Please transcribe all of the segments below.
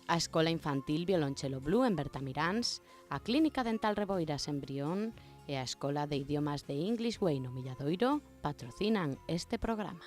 a Escola Infantil Violonchelo Blue en Bertamiráns, a Clínica Dental Reboiras en Brión e a Escola de Idiomas de English Way no Milladoiro patrocinan este programa.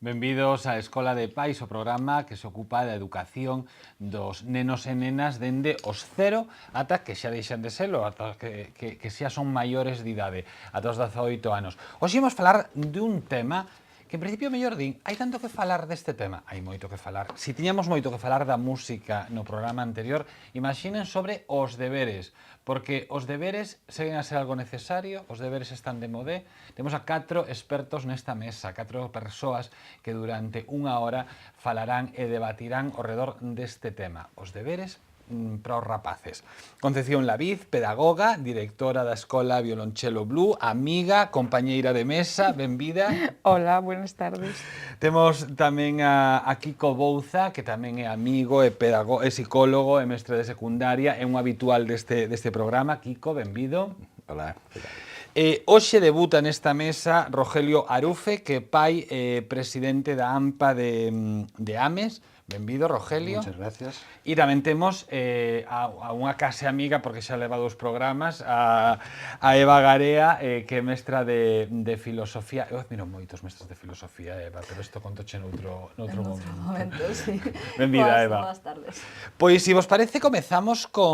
Benvidos á Escola de Pais, o programa que se ocupa da educación dos nenos e nenas dende os 0 ata que xa deixan de selo, ata que xa son maiores de idade, ata os 18 anos. Hoxe imos falar dun tema que en principio mellor din, hai tanto que falar deste tema, hai moito que falar. Si tiñamos moito que falar da música no programa anterior, imaginen sobre os deberes, porque os deberes seguen a ser algo necesario, os deberes están de modé. Temos a 4 expertos nesta mesa, 4 persoas que durante unha hora falarán e debatirán ao redor deste tema, os deberes para os rapaces. Concepción Laviz, pedagoga, directora da Escola Violonchelo Blue, amiga, compañeira de mesa, benvida. Hola, buenas tardes. Temos tamén a Kiko Bouza, que tamén é amigo, é pedagogo, é psicólogo, é mestre de secundaria, é un habitual deste programa. Kiko, benvido. Hola. Hoxe debuta nesta mesa Rogelio Arufe, que é pai presidente da AMPA de Ames. Benvido, Rogelio. Muchas gracias. E tamén temos a unha case amiga, porque xa leva 2 programas, a Eva Garea, que é mestra de filosofía. Eu admiro moitos mestros de filosofía, Eva, pero isto contoche noutro momento, sí. Benvida, Eva. Boas tardes. Pois, se vos parece, comezamos ca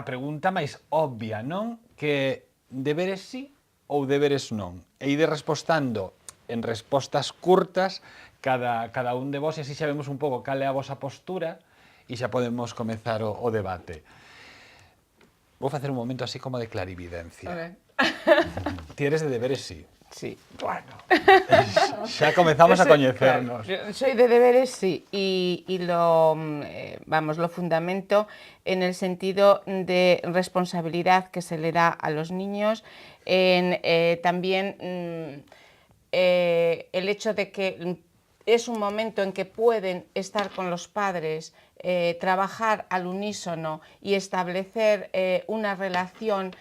pregunta máis obvia, non? Que deberes sí ou deberes non? E ide respostando en respostas curtas cada un de vos, e así xa vemos un pouco cal é a vosa postura e xa podemos comezar o debate. Vou facer un momento así como de clarividencia. Okay. Ti eres de deberes sí. Sí. Bueno, xa comezamos a coñecernos. Claro, soy de deberes, sí, y lo fundamento en el sentido de responsabilidad que se le da a los niños, también el hecho de que es un momento en que pueden estar con los padres, trabajar al unísono y establecer una relación,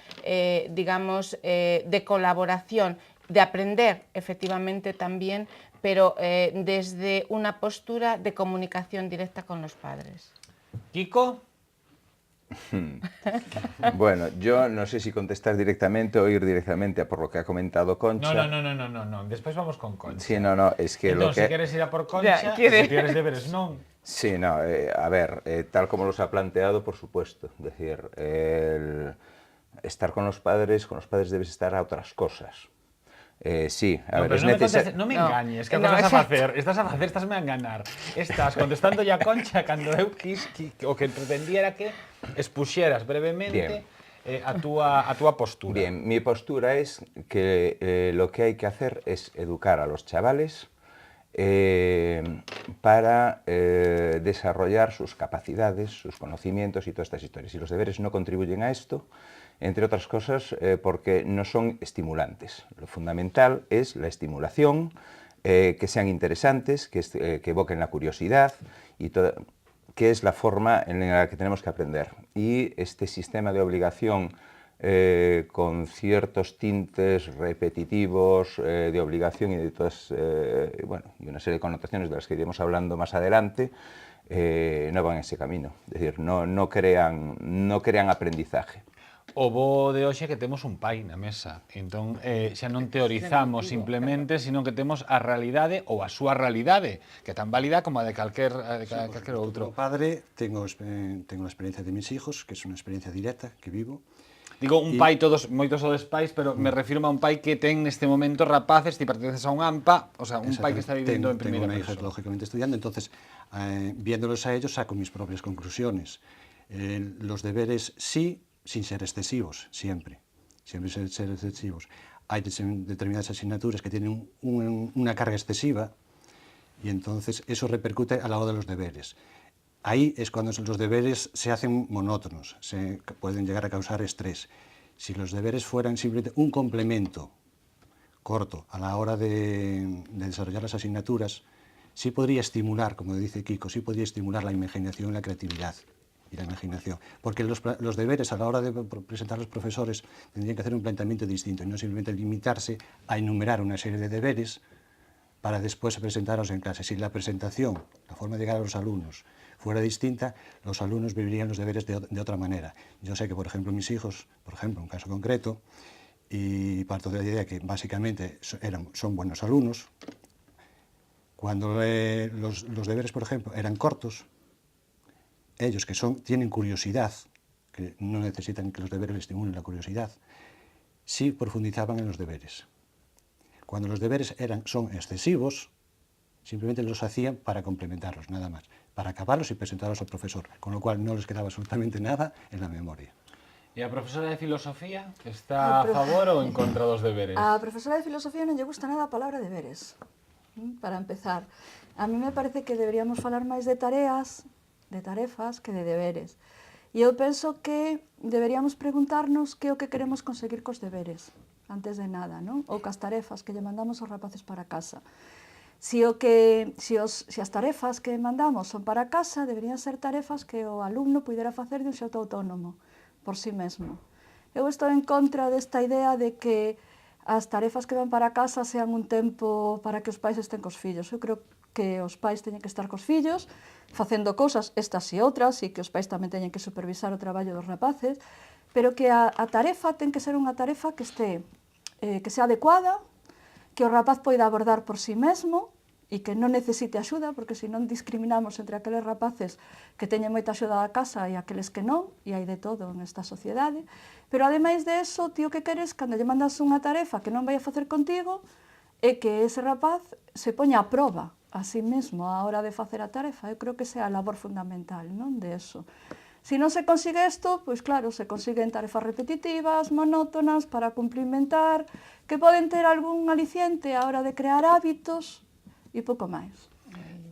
digamos, de colaboración, de aprender efectivamente también, pero desde una postura de comunicación directa con los padres. Kiko. Bueno, yo no sé si contestar directamente o ir directamente a por lo que ha comentado Concha. No. Después vamos con Concha. Sí, no, es que entonces, si quieres ir a por Concha, si quieres deberes, non. Sí, no, a ver, tal como los ha planteado, por supuesto. Es decir, estar con los padres debes estar a otras cosas. Sí, a ver, es necesario. No me engañes, que estás a facer, estás a enganar. Estás contestando ya Concha cando eu o que pretendía era que expuxeras brevemente a túa postura. Bien, mi postura es que lo que hay que hacer es educar a los chavales para desarrollar sus capacidades, sus conocimientos y todas estas historias. Y los deberes no contribuyen a esto, entre otras cosas porque no son estimulantes. Lo fundamental es la estimulación, que sean interesantes, que evoquen la curiosidad, y que es la forma en la que tenemos que aprender. Y este sistema de obligación con ciertos tintes repetitivos de obligación y de todas, y una serie de connotaciones de las que iremos hablando más adelante, no van en ese camino. Es decir, no crean aprendizaje. O bo de hoxe que temos un pai na mesa, entón xa non teorizamos simplemente, sino que temos a realidade ou a súa realidade, que é tan válida como a de calquer outro. Como padre, tengo la experiencia de mis hijos, que es una experiencia directa que vivo. Digo, un pai, moitos sodes pais, pero me refiro a un pai que ten neste momento rapaces, ti pertences a un AMPA, o sea, un pai que está viviendo en primeira persona. Tengo una hija, lógicamente, estudiando, entonces, viéndolos a ellos, saco mis propias conclusiones. Los deberes sí, sin ser excesivos, siempre sin ser excesivos. Hay determinadas asignaturas que tienen una carga excesiva y entonces eso repercute a la hora de los deberes. Ahí es cuando los deberes se hacen monótonos, pueden llegar a causar estrés. Si los deberes fueran simplemente un complemento corto, a la hora de desarrollar las asignaturas, sí podría estimular, como dice Kiko, sí podría estimular la imaginación y la creatividad. Y la imaginación. Porque los deberes a la hora de presentar a los profesores tendrían que hacer un planteamiento distinto y no simplemente limitarse a enumerar una serie de deberes para después presentarlos en clase. Si la presentación, la forma de llegar a los alumnos fuera distinta, los alumnos vivirían los deberes de otra manera. Yo sé que, por ejemplo, mis hijos, por ejemplo, un caso concreto, y parto de la idea que básicamente son buenos alumnos, cuando los deberes, por ejemplo, eran cortos, ellos que tienen curiosidad, que no necesitan que los deberes les estimulen la curiosidad, sí profundizaban en los deberes. Cuando los deberes son excesivos, simplemente los hacían para complementarlos, nada más, para acabarlos y presentarlos al profesor, con lo cual no les quedaba absolutamente nada en la memoria. E a profesora de filosofía está a favor ou en contra dos deberes? A profesora de filosofía non lle gusta nada a palabra deberes, para empezar. A mí me parece que deberíamos falar máis de tarefas que de deberes. E eu penso que deberíamos preguntarnos que é o que queremos conseguir cos deberes, antes de nada, non? Ou cas tarefas que lle mandamos aos rapaces para casa. Se as tarefas que mandamos son para casa, deberían ser tarefas que o alumno pudera facer de un xeito autónomo, por sí mesmo. Eu estou en contra desta idea de que as tarefas que van para casa sean un tempo para que os pais estén cos fillos. Eu creo que os pais teñen que estar cos fillos, facendo cousas estas e outras, e que os pais tamén teñen que supervisar o traballo dos rapaces, pero que a tarefa ten que ser unha tarefa que sea adecuada, que o rapaz poida abordar por sí mesmo, e que non necesite axuda, porque se non discriminamos entre aqueles rapaces que teñen moita axuda da casa e aqueles que non, e hai de todo nesta sociedade. Pero, ademais de eso, ti o que queres, cando lle mandas unha tarefa que non vai a facer contigo, é que ese rapaz se poña a proba a sí mesmo a hora de facer a tarefa. Eu creo que esa é a labor fundamental, non, de eso. Se non se consigue isto, pois claro, se consiguen tarefas repetitivas, monótonas, para cumplimentar, que poden ter algún aliciente a hora de crear hábitos, e pouco máis.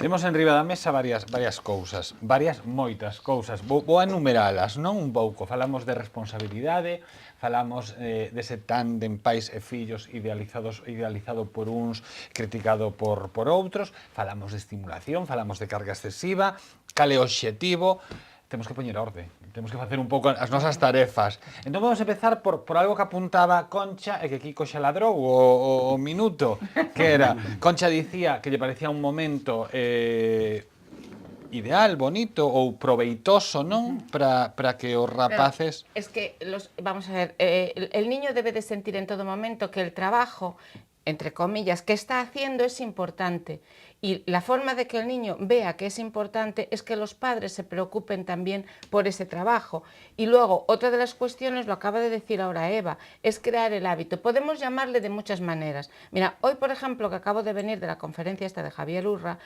Temos en riba da mesa varias cousas, moitas cousas. Vou a enumeralas, non un pouco. Falamos de responsabilidade, falamos dese tándem pais e fillos idealizado por uns, criticado por outros, falamos de estimulación, falamos de carga excesiva, cal é o obxectivo. Temos que poñer orde, temos que facer un pouco as nosas tarefas. Entón vamos a empezar por algo que apuntaba Concha e que Kiko xa ladrou o minuto, que era, Concha dicía que lle parecía un momento ideal, bonito ou proveitoso, non? Para que os rapaces... Pero es que, vamos a ver, el niño debe de sentir en todo momento que el trabajo, entre comillas, que está haciendo es importante. Y la forma de que el niño vea que es importante es que los padres se preocupen también por ese trabajo. Y luego, otra de las cuestiones, lo acaba de decir ahora Eva, es crear el hábito. Podemos llamarle de muchas maneras. Mira, hoy, por ejemplo, que acabo de venir de la conferencia esta de Javier Urra,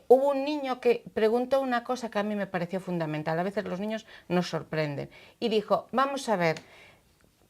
hubo un niño que preguntó una cosa que a mí me pareció fundamental. A veces los niños nos sorprenden. Y dijo, vamos a ver,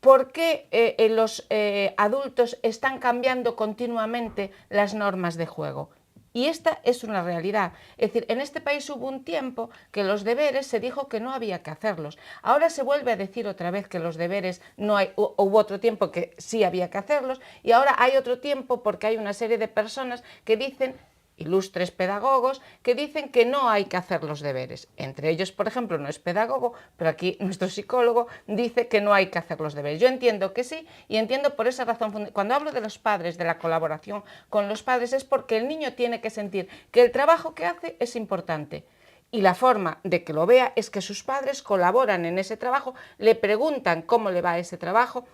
¿por qué los adultos están cambiando continuamente las normas de juego? Y esta es una realidad. Es decir, en este país hubo un tiempo que los deberes se dijo que no había que hacerlos. Ahora se vuelve a decir otra vez que los deberes no hay, hubo otro tiempo que sí había que hacerlos, y ahora hay otro tiempo porque hay una serie de personas que dicen, ilustres pedagogos, que dicen que no hay que hacer los deberes. Entre ellos, por ejemplo, no es pedagogo, pero aquí nuestro psicólogo dice que no hay que hacer los deberes. Yo entiendo que sí, y entiendo por esa razón. Cuando hablo de los padres, de la colaboración con los padres, es porque el niño tiene que sentir que el trabajo que hace es importante. Y la forma de que lo vea es que sus padres colaboran en ese trabajo, le preguntan cómo le va ese trabajo,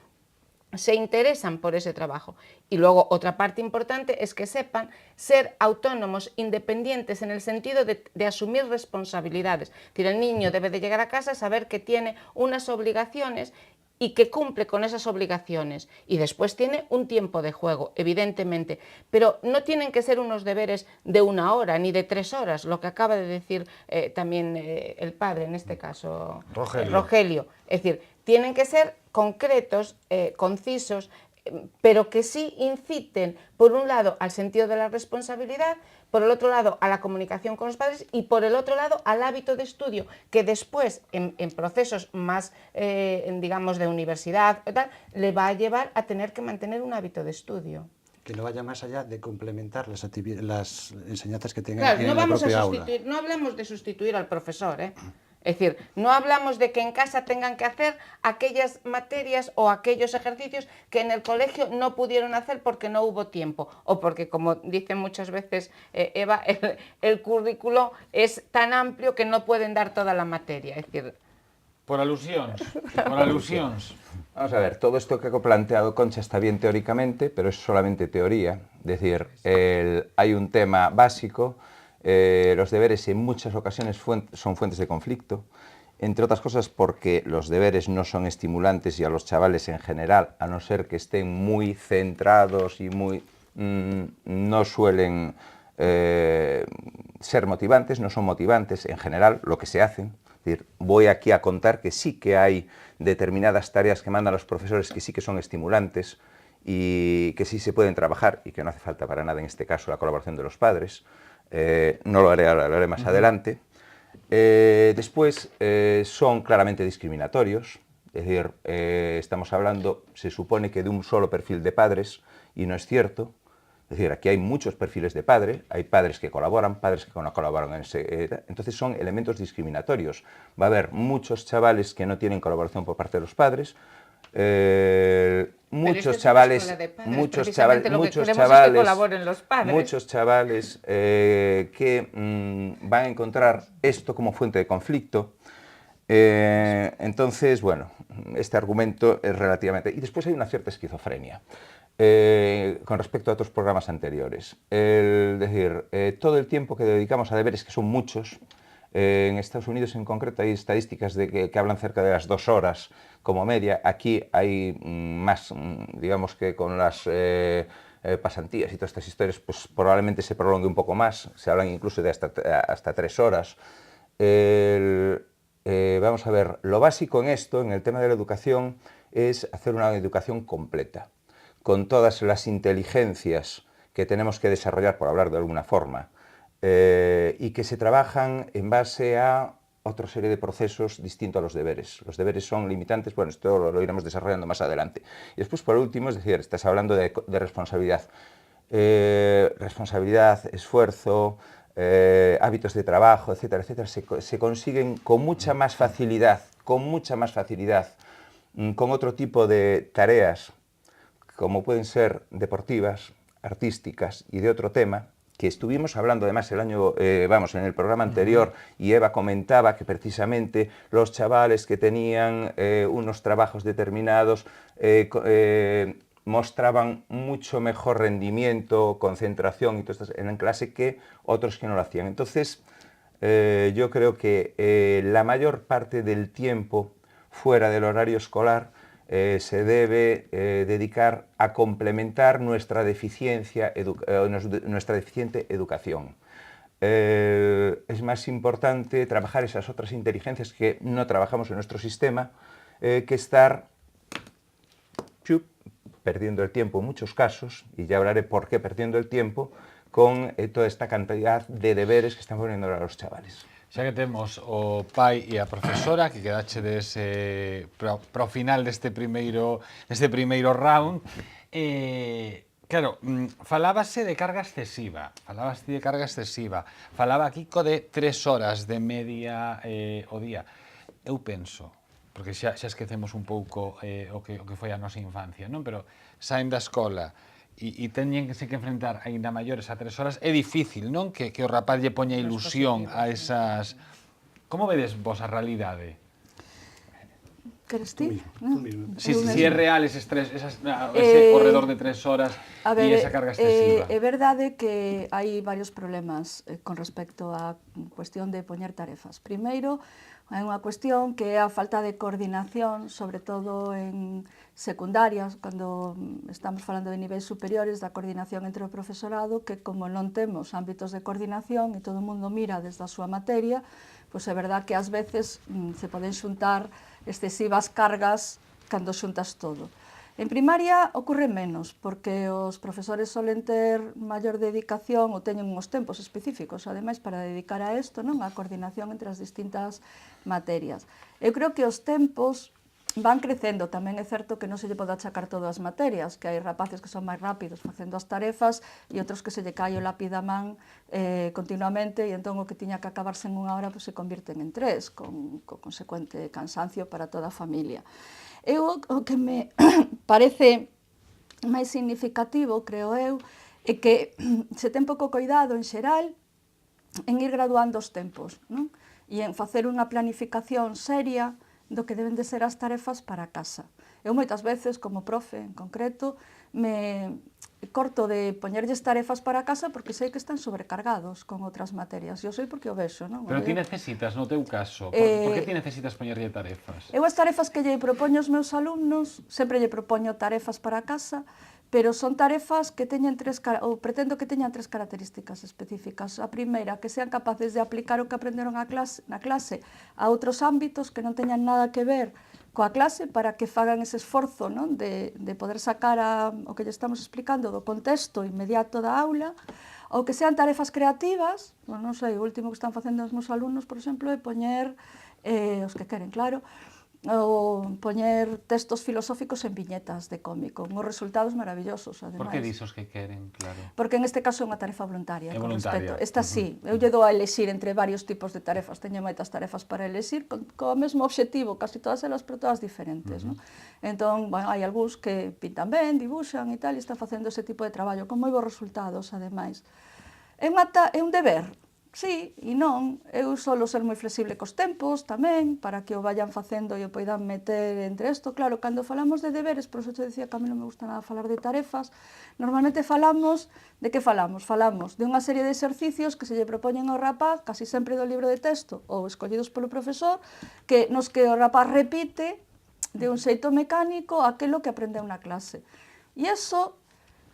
se interesan por ese trabajo. Y luego otra parte importante es que sepan ser autónomos, independientes, en el sentido de asumir responsabilidades. Es decir, el niño debe de llegar a casa, saber que tiene unas obligaciones y que cumple con esas obligaciones, y después tiene un tiempo de juego, evidentemente, pero no tienen que ser unos deberes de 1 hora ni de 3 horas, lo que acaba de decir también el padre, en este caso Rogelio. Es decir, tienen que ser concretos, concisos, pero que sí inciten, por un lado, al sentido de la responsabilidad, por el otro lado, a la comunicación con los padres, y por el otro lado, al hábito de estudio, que después, en procesos más, digamos, de universidad, tal, le va a llevar a tener que mantener un hábito de estudio. que no vaya más allá de complementar las enseñanzas que tengan Claro, en no la vamos a propia aula. sustituir, no hablamos de sustituir al profesor, ¿eh? Es decir, no hablamos de que en casa tengan que hacer aquellas materias o aquellos ejercicios que en el colegio no pudieron hacer porque no hubo tiempo o porque, como dice muchas veces Eva, el currículo es tan amplio que no pueden dar toda la materia. Es decir, Por alusións, por alusións. Vamos a ver, todo esto que ha planteado Concha está bien teóricamente, pero es solamente teoría. Es decir, hay un tema básico, los deberes en muchas ocasiones son fuentes de conflicto, entre otras cosas porque los deberes no son estimulantes y a los chavales en general, a no ser que estén muy centrados y no suelen ser motivantes, no son motivantes en general lo que se hacen. Es decir, voy aquí a contar que sí que hay determinadas tareas que mandan los profesores que sí que son estimulantes y que sí se pueden trabajar y que no hace falta para nada en este caso la colaboración de los padres. No lo haré ahora, lo haré más adelante. Después son claramente discriminatorios, es decir, estamos hablando, se supone que de un solo perfil de padres y no es cierto. Es decir, aquí hay muchos perfiles de padre, hay padres que colaboran, padres que no colaboran, entonces son elementos discriminatorios. Va a haber muchos chavales que no tienen colaboración por parte de los padres, muchos chavales que van a encontrar esto como fuente de conflicto. Entonces, bueno, este argumento es relativamente... Y después hay una cierta esquizofrenia con respecto a otros programas anteriores. Es decir, todo el tiempo que dedicamos a deberes, que son muchos, en Estados Unidos en concreto hay estadísticas que hablan cerca de las 2 horas como media. Aquí hay más, digamos que con las pasantías y todas estas historias, pues probablemente se prolongue un poco más. Se hablan incluso de hasta 3 horas. Vamos a ver, lo básico en esto, en el tema de la educación, es hacer una educación completa, con todas las inteligencias que tenemos que desarrollar, por hablar de alguna forma, y que se trabajan en base a otra serie de procesos distintos a los deberes. Los deberes son limitantes, bueno, esto lo iremos desarrollando más adelante. Y después, por último, es decir, estás hablando de responsabilidad. Responsabilidad, esfuerzo, hábitos de trabajo, etcétera, etcétera, se consiguen con mucha más facilidad, con otro tipo de tareas, como pueden ser deportivas, artísticas y de otro tema, que estuvimos hablando además en el programa anterior, y Eva comentaba que precisamente los chavales que tenían unos trabajos determinados mostraban mucho mejor rendimiento, concentración y todo esto en clase que otros que no lo hacían. Entonces, yo creo que la mayor parte del tiempo fuera del horario escolar se debe dedicar a complementar nuestra deficiente educación. Es más importante trabajar esas otras inteligencias que no trabajamos en nuestro sistema que estar perdiendo el tiempo en muchos casos, y ya hablaré por qué perdiendo el tiempo, con toda esta cantidad de deberes que están poniendo a los chavales. Xa que temos o pai e a profesora que quedachedes pro final deste primeiro round, claro, falábase de carga excesiva, falaba Kiko de 3 horas de media o día. Eu penso, porque xa esquecemos un pouco o que foi a nosa infancia, non? Pero saen da escola e teñen que enfrentar aínda maiores a 3 horas, é difícil, non? Que o rapaz lle poña ilusión a esas... Como vedes vos a realidade? Queres ti? Tú mismo. Si é real ese corredor de 3 horas e esa carga excesiva. É verdade que hai varios problemas con respecto á cuestión de poñer tarefas. Primeiro, hai unha cuestión que é a falta de coordinación, sobre todo en secundarias, cando estamos falando de niveis superiores, da coordinación entre o profesorado, que como non temos ámbitos de coordinación e todo o mundo mira desde a súa materia, pois é verdad que ás veces se poden xuntar excesivas cargas cando xuntas todo. En primaria ocorre menos, porque os profesores solen ter maior dedicación ou teñen uns tempos específicos, ademais, para dedicar a isto, non? A coordinación entre as distintas materias. Eu creo que os tempos van crecendo. Tamén é certo que non se lle pode achacar todas as materias, que hai rapaces que son máis rápidos facendo as tarefas e outros que se lle cae o lápiz da man continuamente e entón o que tiña que acabarse en unha hora se convirten en 3, con consecuente cansancio para toda a familia. O que me parece máis significativo, creo eu, é que se ten pouco cuidado en xeral en ir graduando os tempos, non? E en facer unha planificación seria do que deben de ser as tarefas para casa. Eu moitas veces, como profe en concreto, me corto de poñerlles tarefas para casa porque sei que están sobrecargados con outras materias. Eu sei porque o vexo, non? Pero ti necesitas, no teu caso, por que ti necesitas poñerlle tarefas? Eu as tarefas que lle propoño aos meus alumnos, sempre lle propoño tarefas para casa, pero son tarefas que teñen ou pretendo que teñan 3 características específicas. A primeira, que sean capaces de aplicar o que aprenderon na clase a outros ámbitos que non teñan nada que ver coa clase para que fagan ese esforzo, non? De poder sacar o que lle estamos explicando do contexto inmediato da aula, ou que sean tarefas creativas. Non sei, o último que están facendo os meus alumnos, por exemplo, é poñer, os que queren, claro, ou poñer textos filosóficos en viñetas de cómico, uns resultados maravillosos, ademais. Por que disos que queren, claro? Porque en este caso é unha tarefa voluntaria. É con voluntaria. respecto. Esta sí, eu lle dou a elexir entre varios tipos de tarefas, teño moitas tarefas para elexir, co mesmo obxectivo, casi todas elas, pero todas diferentes, non? Entón, bueno, hai algúns que pintan ben, dibuixan e tal, e están facendo ese tipo de traballo, con moi bons resultados, ademais. É un deber? Sí e non. Eu solo ser moi flexible cos tempos tamén, para que o vayan facendo e o poidan meter entre isto. Claro, cando falamos de deberes, por eso te decía que a mí non me gusta nada falar de tarefas, normalmente falamos, de que falamos? Falamos de unha serie de exercicios que se lle propoñen ao rapaz, casi sempre do libro de texto, ou escollidos polo profesor, nos que o rapaz repite de un xeito mecánico aquilo que aprendeu na clase. E iso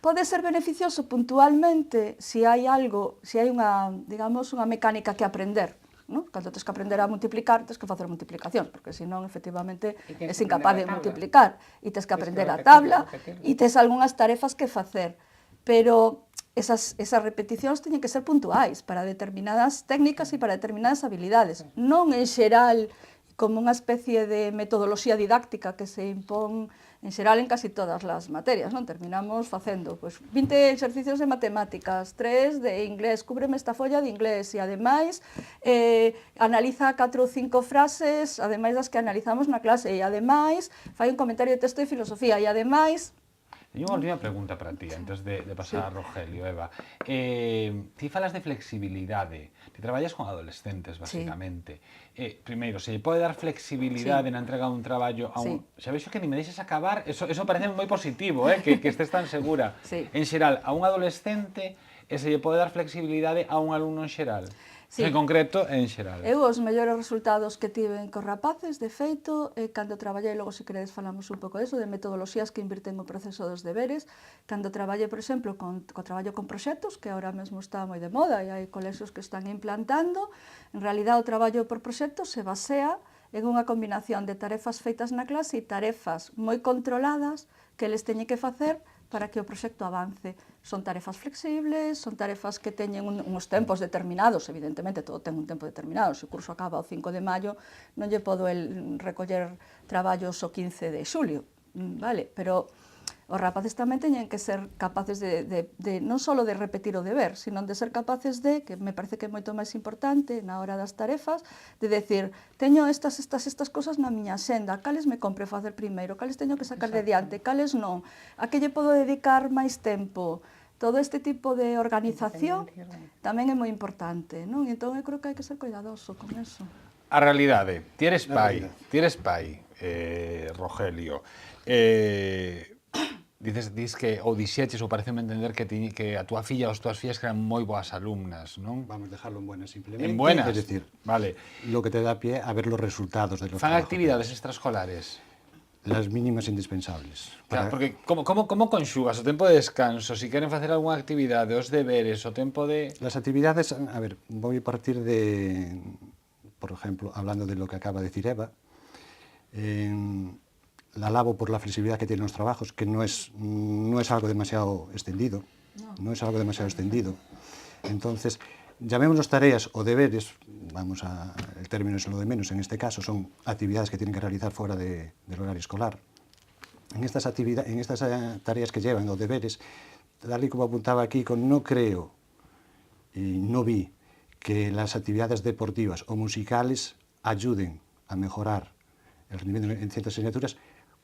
pode ser beneficioso puntualmente se hai unha, digamos, unha mecánica que aprender, non? Cando tens que aprender a multiplicar, tens que facer multiplicacións, porque senón, efectivamente, és incapaz de multiplicar, e tens que aprender a tabla, e tens algunhas tarefas que facer, pero esas repeticións teñen que ser puntuais para determinadas técnicas e para determinadas habilidades, non en xeral como unha especie de metodoloxía didáctica que se impón en xeral en casi todas as materias, non? Terminamos facendo 20 exercicios de matemáticas, 3 de inglés, cúbreme esta folla de inglés e ademais analiza 4 ou 5 frases, ademais das que analizamos na clase e ademais fai un comentario de texto de filosofía e ademais... Teño unha última pregunta para ti, antes de pasar a Rogelio, Eva. Ti falas de flexibilidade, ti traballas con adolescentes, basicamente. Primeiro, se lle pode dar flexibilidade na entrega dun traballo a un... Xa vexo que ni me deixes acabar, eso parece moi positivo, que estés tan segura. En xeral, a un adolescente, e se lle pode dar flexibilidade a un alumno en xeral. En concreto, en xeral. Eu os mellores resultados que tiven cos rapaces, de feito, cando traballei, logo se queredes falamos un pouco disso, de metodoloxías que invirten o proceso dos deberes, cando traballei, por exemplo, co traballo con proxectos, que agora mesmo está moi de moda e hai colexios que están implantando, en realidad o traballo por proxectos se basea en unha combinación de tarefas feitas na clase e tarefas moi controladas que eles teñen que facer para que o proxecto avance. Son tarefas flexibles, son tarefas que teñen uns tempos determinados, evidentemente todo ten un tempo determinado, se o curso acaba o 5 de maio, non lle podo recoller traballos o 15 de xulio, vale? Pero os rapaces tamén teñen que ser capaces de non só de repetir o deber, sino de ser capaces de, que me parece que é moito máis importante na hora das tarefas, de decir, teño estas cosas na miña xenda, cales me compre facer primeiro, cales teño que sacar de diante, cales non, a que lle podo dedicar máis tempo. Todo este tipo de organización tamén é moi importante, non? Entón, eu creo que hai que ser cuidadoso con eso. A realidade, ti eres pai, Rogelio. Dis que, ou dixeches, ou pareceme entender que a túa filla ou as túas fillas que eran moi boas alumnas, non? Vamos a dejarlo en buenas, simplemente. En buenas, es decir, vale. Lo que te da pie a ver los resultados de los Fan trabajos. actividades extraescolares? Las mínimas indispensables. Claro, porque como conxugas o tempo de descanso, si queren facer algunha actividade, os deberes, o tempo de... Las actividades, a ver, voy a partir de, por ejemplo, hablando de lo que acaba de decir Eva, la alabo por la flexibilidad que tienen los trabajos, que no es algo demasiado extendido, no es algo demasiado extendido. Entonces, llamémoslos tareas o deberes, el término es lo de menos en este caso, son actividades que tienen que realizar fuera del horario escolar. En estas tareas que llevan, o deberes, tal y como apuntaba Kiko, no creo y no vi que las actividades deportivas o musicales ayuden a mejorar el rendimiento en ciertas asignaturas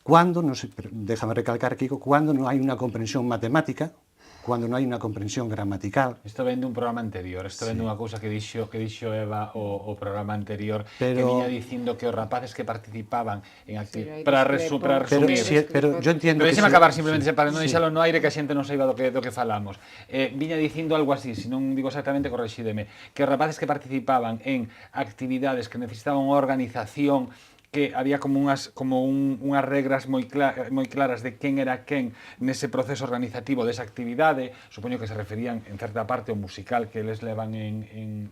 cuando, déjame recalcar, Kiko, cuando no hay una comprensión matemática, cuando no hai unha comprensión gramatical. Isto vende un programa anterior, isto vende unha cousa que dixo Eva o programa anterior, que Pero- viña dicindo que os rapaces que participaban en actividades... Pero Para resumir... Pero yo entiendo Pero que... deixeme acabar simplemente para non deixalo no aire que a xente non saiba do que falamos. Viña dicindo algo así, se non digo exactamente, correxídeme, que os rapaces que participaban en actividades que necesitaban unha organización, que había como unhas regras moi claras de quen era quen nese proceso organizativo desa actividade, supoño que se referían en certa parte ao musical que eles levan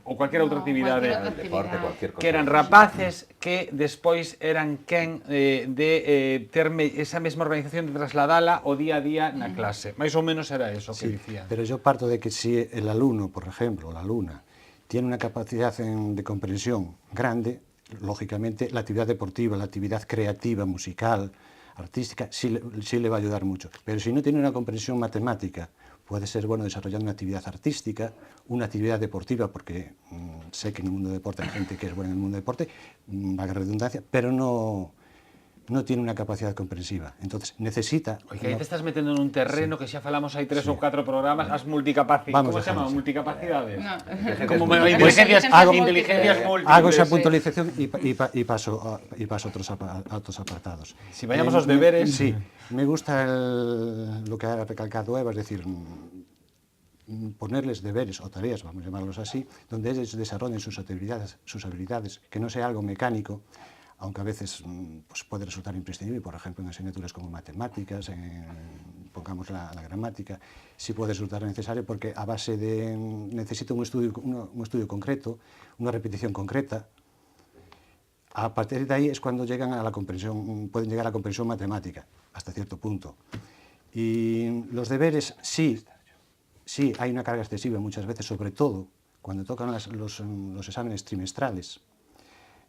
ou cualquier outra actividade, Deporte, cualquier cosa. que eran rapaces que despois eran quen de ter esa mesma organización de trasladala o día a día na clase. Mais ou menos era eso que Sí, dicían. pero yo parto de que si el alumno, por ejemplo, la alumna, tiene una capacidad de comprensión grande, lógicamente la actividad deportiva, la actividad creativa, musical, artística, sí le va a ayudar mucho. Pero si no tiene una comprensión matemática, puede ser bueno desarrollando una actividad artística, una actividad deportiva, porque sé que en el mundo del deporte hay gente que es buena en el mundo del deporte, valga la redundancia, pero no tiene una capacidad comprensiva. Entonces, necesita... Oye, aí te estás metendo nun terreno que xa falamos hai 3 ou 4 programas, as multicapacidades. Vamos Como se chama? dejando así. Multicapacidades. No. Como Inteligencias inteligencias múltiples. Hago esa puntualización y paso a otros apartados. Si vayamos aos deberes... Sí, me gusta lo que ha recalcado Eva, es decir, ponerles deberes o tareas, vamos a llamarlos así, donde ellos desarrollen sus habilidades, que no sea algo mecánico, aunque a veces pues puede resultar imprescindible, por ejemplo, en asignaturas como matemáticas, pongamos la gramática, sí puede resultar necesario porque a base de necesita un estudio concreto, una repetición concreta. A partir de ahí es cuando llegan a la comprensión, pueden llegar a la comprensión matemática, hasta cierto punto. Y los deberes, sí hay una carga excesiva muchas veces, sobre todo cuando tocan los exámenes trimestrales.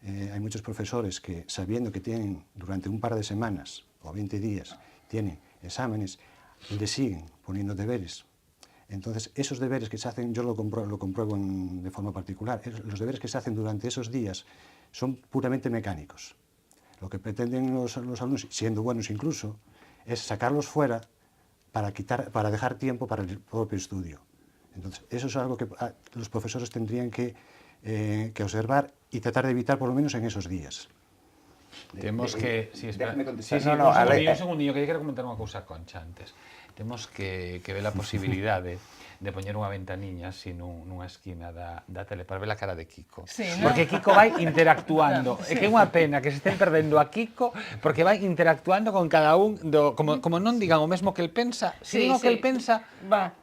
Hay muchos profesores que, sabiendo que tienen durante un par de semanas o 20 días, tienen exámenes, le siguen poniendo deberes. Entonces, esos deberes que se hacen, yo lo compruebo de forma particular, los deberes que se hacen durante esos días son puramente mecánicos. Lo que pretenden los alumnos, siendo buenos incluso, es sacarlos fuera para dejar tiempo para el propio estudio. Entonces, eso es algo que los profesores tendrían que observar y tratar de evitar por lo menos en esos días. Temos que... Sí, espera. Déjame contestar. Sí, No, un segundinho, que quero comentar unha cousa, Concha, antes. Temos que ver a posibilidade de poñer unha ventaniña así nunha esquina da tele para ver a cara de Kiko. Sí, ¿no? Porque Kiko vai interactuando. É que é unha pena que se estén perdendo a Kiko porque vai interactuando con cada un como non digan o mesmo que el pensa, Sí, sino que sí. el pensa Va.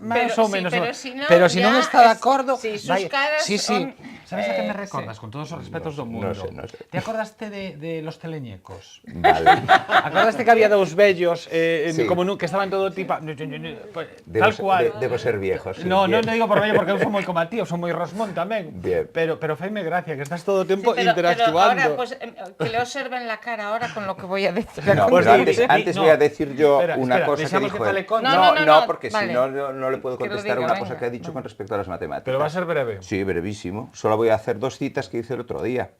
máis ou menos. Pero si no está de ya acordo, sí, sus caras sí. son, Sabes a que me recordas, con todos os respetos do mundo? No sé. Te acordaste de los teleñecos? Vale. Acordaste que había dous vellos Sí. como que estaban todo tipo tal cual. Debo ser viejo, sí. No bien. digo por vello porque eu son moi como a ti, eu son moi rosmón tamén. Bien. Pero faime gracia que estás todo o tempo pero interactuando. ahora, pues, que le observen la cara ahora con lo que voy a decir. No, Pues pero di, antes no. voy a decir yo Espera, una espera, cosa que dejamos dijo que fale él. con- No, Porque vale. si no le puedo Que lo contestar diga, una cosa venga, que ha dicho con respecto a las matemáticas. Pero va a ser breve. Sí, brevísimo. Solo voy a hacer 2 citas que hice el otro día.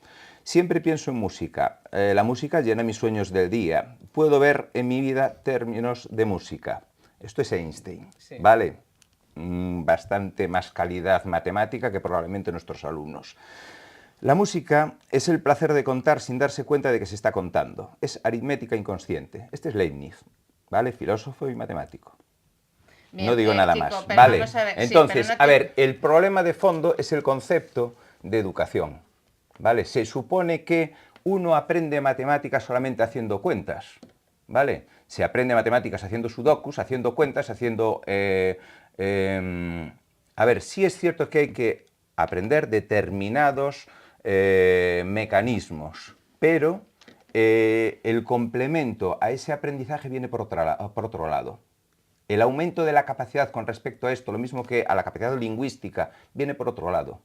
Siempre pienso en música. La música llena mis sueños del día. Puedo ver en mi vida términos de música. Esto es Einstein, Sí. ¿vale? Bastante más calidad matemática que probablemente nuestros alumnos. La música es el placer de contar sin darse cuenta de que se está contando. Es aritmética inconsciente. Este es Leibniz, ¿vale? Filósofo y matemático. Bien, No digo nada Kiko, más, pero ¿vale? vamos a ver, sí, Entonces, pero no a te- ver, el problema de fondo es el concepto de educación, ¿vale? Se supone que uno aprende matemáticas solamente haciendo cuentas, ¿vale? Se aprende matemáticas haciendo sudokus, haciendo cuentas, haciendo... a ver, sí es cierto que hay que aprender determinados mecanismos, pero el complemento a ese aprendizaje viene por otro lado. El aumento de la capacidad con respecto a esto, lo mismo que a la capacidad lingüística, viene por otro lado.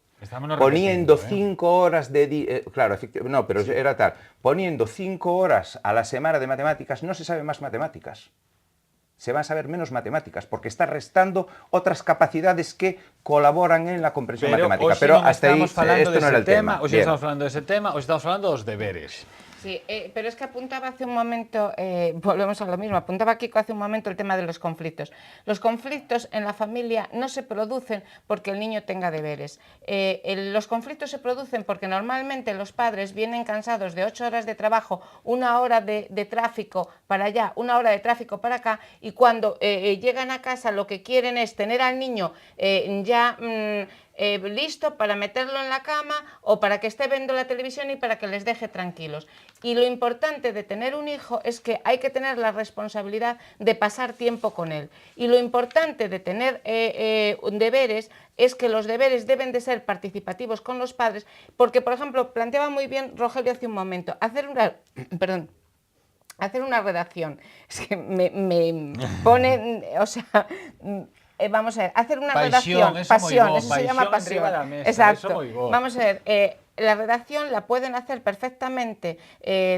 Poniendo 5 horas de... claro, no, pero sí, era tal. Poniendo 5 horas a la semana de matemáticas, no se sabe más matemáticas. Se van a saber menos matemáticas, porque está restando otras capacidades que colaboran en la comprensión matemática. Pero hasta ahí, esto no era el tema. Hoy estamos hablando de ese tema, hoy estamos hablando de los deberes. Sí, pero es que apuntaba hace un momento, volvemos a lo mismo, apuntaba Kiko hace un momento el tema de los conflictos. Los conflictos en la familia no se producen porque el niño tenga deberes. Los conflictos se producen porque normalmente los padres vienen cansados de 8 horas de trabajo, 1 hora de tráfico para allá, 1 hora de tráfico para acá, y cuando llegan a casa lo que quieren es tener al niño ya... listo para meterlo en la cama o para que esté viendo la televisión y para que les deje tranquilos. Y lo importante de tener un hijo es que hay que tener la responsabilidad de pasar tiempo con él. Y lo importante de tener deberes es que los deberes deben de ser participativos con los padres, porque, por ejemplo, planteaba muy bien Rogelio hace un momento, hacer una redacción. Es que me pone, o sea... vamos a ver, hacer una redacción, pasión, eso se llama pasión. Exacto. Vamos a ver, la redacción la pueden hacer perfectamente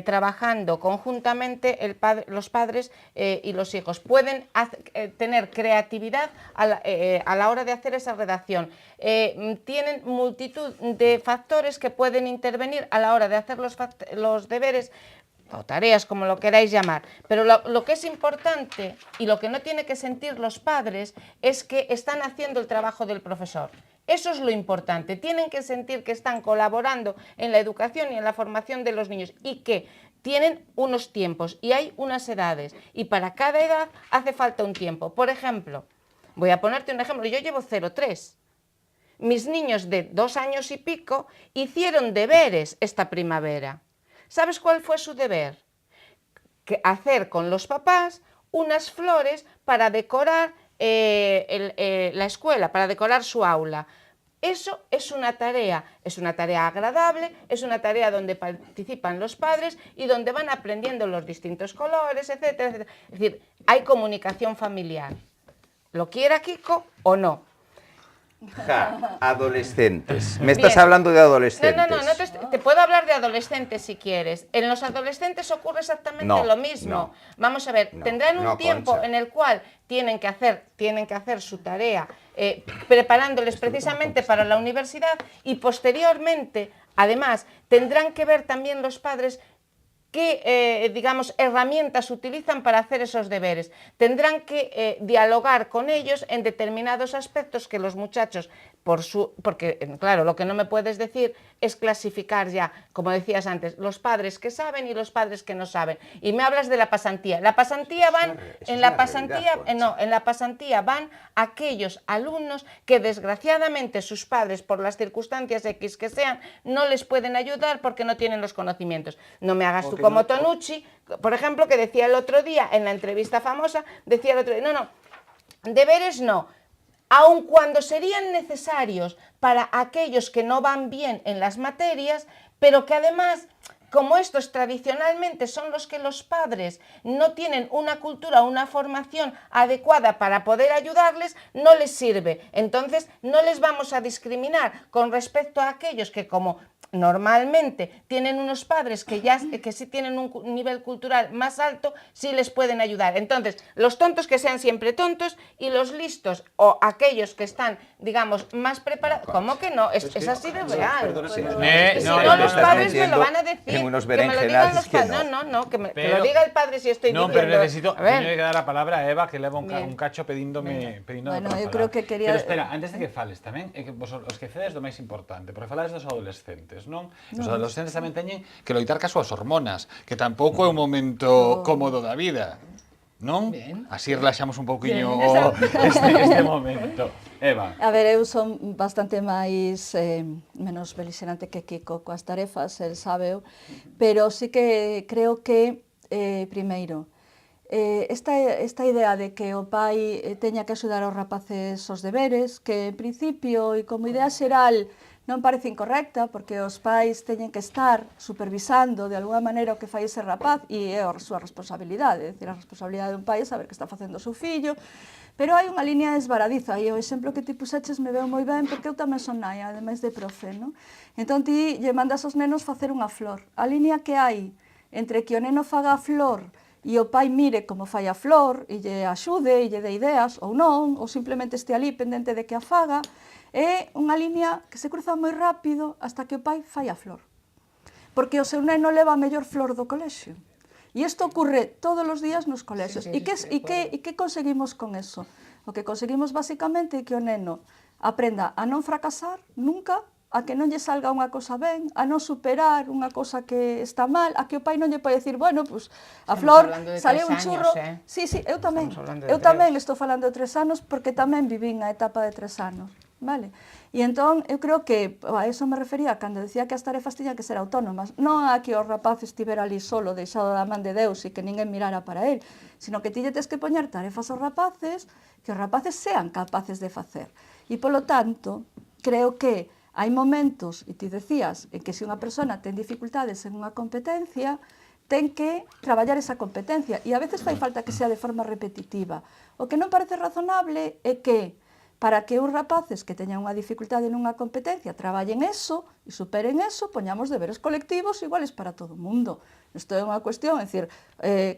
trabajando conjuntamente los padres y los hijos. Pueden tener creatividad a la hora de hacer esa redacción. Tienen multitud de factores que pueden intervenir a la hora de hacer los deberes o tareas, como lo queráis llamar, pero lo que es importante y lo que no tiene que sentir los padres es que están haciendo el trabajo del profesor. Eso es lo importante, tienen que sentir que están colaborando en la educación y en la formación de los niños y que tienen unos tiempos y hay unas edades y para cada edad hace falta un tiempo. Por ejemplo, voy a ponerte un ejemplo, yo llevo 0,3. Mis niños de 2 años y pico hicieron deberes esta primavera. ¿Sabes cuál fue su deber? Hacer con los papás unas flores para decorar la escuela, para decorar su aula. Eso es una tarea agradable, es una tarea donde participan los padres y donde van aprendiendo los distintos colores, etcétera, etcétera. Es decir, hay comunicación familiar. ¿Lo quiera Kiko o no? Adolescentes. Me estás hablando de adolescentes. No, te puedo hablar de adolescentes si quieres. En los adolescentes ocurre exactamente lo mismo. No. Vamos a ver, tendrán un tiempo en el cual tienen que hacer su tarea preparándoles precisamente para la universidad y posteriormente, además, tendrán que ver también los padres qué, digamos, herramientas utilizan para hacer esos deberes. Tendrán que dialogar con ellos en determinados aspectos que los muchachos, porque, claro, lo que no me puedes decir es clasificar ya, como decías antes, los padres que saben y los padres que no saben. Y me hablas de la pasantía. La pasantía van, en la pasantía van aquellos alumnos que desgraciadamente sus padres, por las circunstancias X que sean, no les pueden ayudar porque no tienen los conocimientos. No me hagas tú como Tonucci, por ejemplo, que decía el otro día en la entrevista famosa, decía el otro día, no, deberes no. Aun cuando serían necesarios para aquellos que no van bien en las materias, pero que además, como estos tradicionalmente son los que los padres no tienen una cultura, una formación adecuada para poder ayudarles, no les sirve. Entonces, no les vamos a discriminar con respecto a aquellos que, como normalmente tienen unos padres que sí tienen un nivel cultural más alto, sí les pueden ayudar. Entonces, los tontos que sean siempre tontos y los listos o aquellos que están, digamos, más preparados, ¿cómo que no? Es así de real. Si no, los padres me lo van a decir. Que me lo digan los padres. No, que lo diga el padre si estoy diciendo. No, pero necesito que dar la palabra a Eva, que leva un cacho pedíndome bueno, eu creo que quería... Pero espera, antes de que fales tamén, que vos os quecedes do máis importante, porque falades dos adolescentes, non? Os adolescentes tamén teñen que loitar cas súas hormonas, que tampouco é un momento cómodo da vida, non? Bien. Así relaxamos un pouquiño este momento. Eva. A ver, eu son bastante máis menos beligerante que Kiko coas tarefas, el sábeo, pero sí que creo que, primeiro, esta idea de que o pai teña que axudar aos rapaces os deberes, que en principio e como idea xeral non parece incorrecta, porque os pais teñen que estar supervisando de alguma maneira o que fai ese rapaz, e é a súa responsabilidade, é dicir, a responsabilidade dun pai é saber que está facendo o seu fillo, pero hai unha liña esvaradiza, e o exemplo que ti puxeches me veo moi ben, porque eu tamén son nai, ademais de profe, non? Entón ti lle mandas aos nenos facer unha flor. A liña que hai entre que o neno faga a flor e o pai mire como fai a flor, e lle axude, e lle dé ideas, ou non, ou simplemente este ali pendente de que a faga, é unha liña que se cruza moi rápido hasta que o pai fai a flor. Porque o seu neno leva a mellor flor do colexio. E isto ocurre todos os días nos colexios. E que conseguimos con eso? O que conseguimos basicamente é que o neno aprenda a non fracasar nunca, a que non lle salga unha cosa ben, a non superar unha cosa que está mal, a que o pai non lle pode decir, bueno, pues, a flor sale un churro. Sí, eu tamén estou falando de 3 anos porque tamén vivín a etapa de 3 anos. Vale? E entón, eu creo que a eso me refería cando decía que as tarefas tiñan que ser autónomas, non a que o rapaz estivera ali solo, deixado da man de Deus e que ninguén mirara para él, sino que ti lle tes que poñer tarefas aos rapaces que os rapaces sean capaces de facer. E, polo tanto, creo que hai momentos, e ti decías, en que se unha persona ten dificultades en unha competencia, ten que traballar esa competencia, e a veces fai falta que sea de forma repetitiva. O que non parece razonable é que para que uns rapaces que teñan unha dificultade nunha competencia traballen eso e superen eso, poñamos deberes colectivos iguales para todo o mundo. Isto é unha cuestión, é dicir,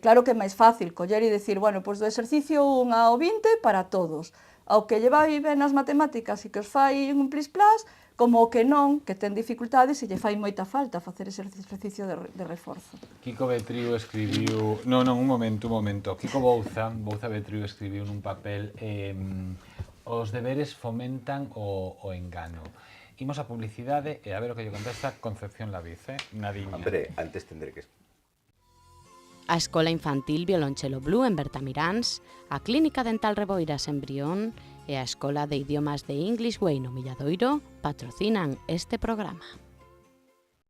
claro que é máis fácil coller e dicir, bueno, pois do exercicio 1 ao 20 para todos. Ao que lle vai ben as matemáticas e que os fai un plis-plas, como o que non, que ten dificultades e lle fai moita falta facer ese exercicio de reforzo. Kiko Betriu escribiu... Non, un momento. Kiko Bouza Betriu escribiu nun papel... Os deberes fomentan o engano. Imos a publicidade e a ver o que lle contesta Concepción Laviz, Nadiña. Hombre, antes tendré que... A Escola Infantil Violonchelo Blue en Bertamiráns, a Clínica Dental Reboiras en Brión e a Escola de Idiomas de English Way no Milladoiro patrocinan este programa.